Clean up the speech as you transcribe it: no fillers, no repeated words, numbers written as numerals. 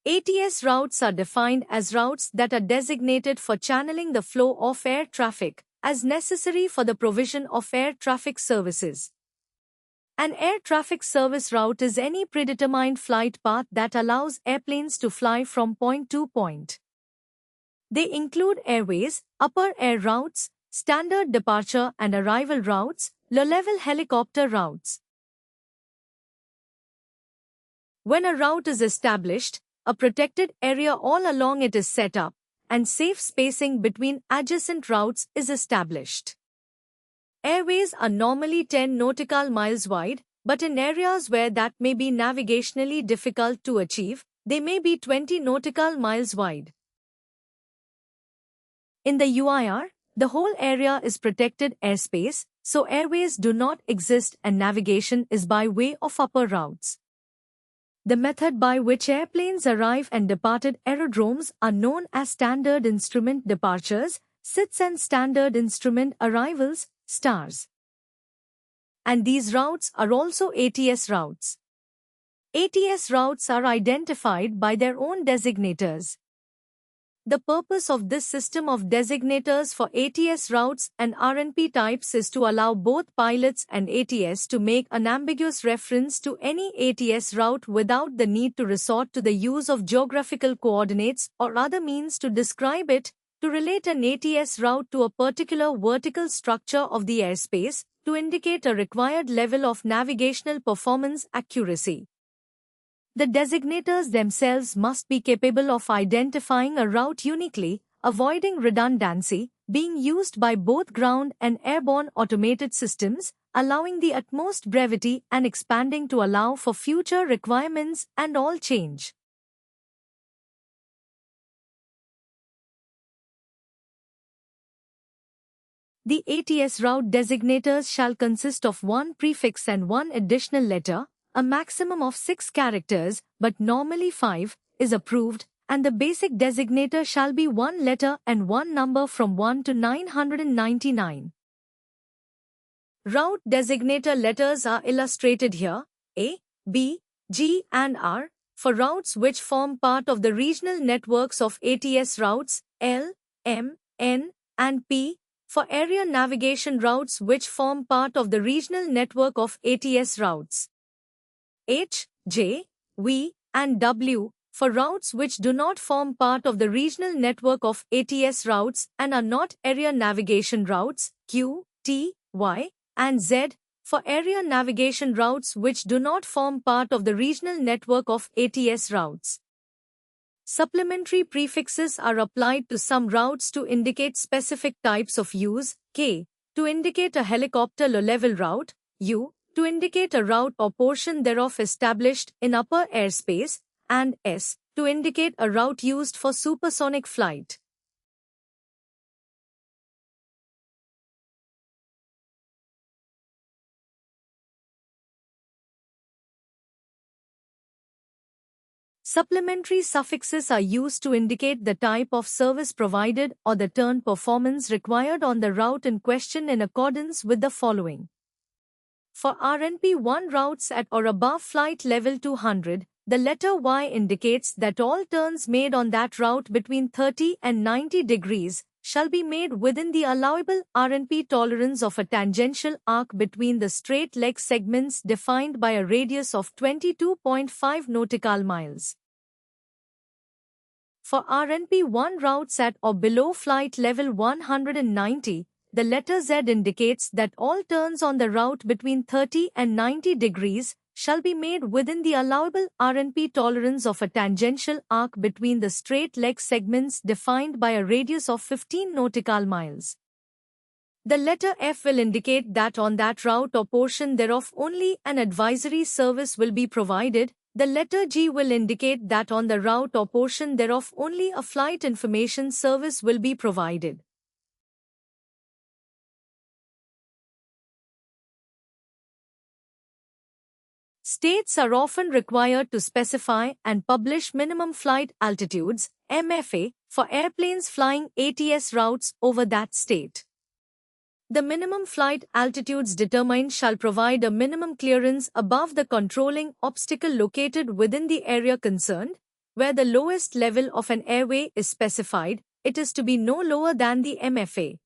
ATS routes are defined as routes that are designated for channeling the flow of air traffic, as necessary for the provision of air traffic services. An air traffic service route is any predetermined flight path that allows airplanes to fly from point to point. They include airways, upper air routes, standard departure and arrival routes, low-level helicopter routes. When a route is established, a protected area all along it is set up, and safe spacing between adjacent routes is established. Airways are normally 10 nautical miles wide, but in areas where that may be navigationally difficult to achieve, they may be 20 nautical miles wide. In the UIR, the whole area is protected airspace, so airways do not exist and navigation is by way of upper routes. The method by which airplanes arrive and departed aerodromes are known as standard instrument departures, SIDs, and standard instrument arrivals, STARs. And these routes are also ATS routes. ATS routes are identified by their own designators. The purpose of this system of designators for ATS routes and RNP types is to allow both pilots and ATS to make unambiguous reference to any ATS route without the need to resort to the use of geographical coordinates or other means to describe it, to relate an ATS route to a particular vertical structure of the airspace, to indicate a required level of navigational performance accuracy. The designators themselves must be capable of identifying a route uniquely, avoiding redundancy, being used by both ground and airborne automated systems, allowing the utmost brevity and expanding to allow for future requirements and all change. The ATS route designators shall consist of one prefix and one additional letter. A maximum of 6 characters, but normally 5, is approved, and the basic designator shall be one letter and one number from 1 to 999. Route designator letters are illustrated here, A, B, G and R, for routes which form part of the regional networks of ATS routes, L, M, N, and P, for area navigation routes which form part of the regional network of ATS routes. H, J, V, and W, for routes which do not form part of the regional network of ATS routes and are not area navigation routes, Q, T, Y, and Z, for area navigation routes which do not form part of the regional network of ATS routes. Supplementary prefixes are applied to some routes to indicate specific types of use, K, to indicate a helicopter low-level route, U, to indicate a route or portion thereof established in upper airspace, and S, to indicate a route used for supersonic flight. Supplementary suffixes are used to indicate the type of service provided or the turn performance required on the route in question in accordance with the following. For RNP1 routes at or above flight level 200, the letter Y indicates that all turns made on that route between 30 and 90 degrees shall be made within the allowable RNP tolerance of a tangential arc between the straight leg segments defined by a radius of 22.5 nautical miles. For RNP1 routes at or below flight level 190, the letter Z indicates that all turns on the route between 30 and 90 degrees shall be made within the allowable RNP tolerance of a tangential arc between the straight leg segments defined by a radius of 15 nautical miles. The letter F will indicate that on that route or portion thereof only an advisory service will be provided. The letter G will indicate that on the route or portion thereof only a flight information service will be provided. States are often required to specify and publish minimum flight altitudes, MFA, for airplanes flying ATS routes over that state. The minimum flight altitudes determined shall provide a minimum clearance above the controlling obstacle located within the area concerned, Where the lowest level of an airway is specified, it is to be no lower than the MFA.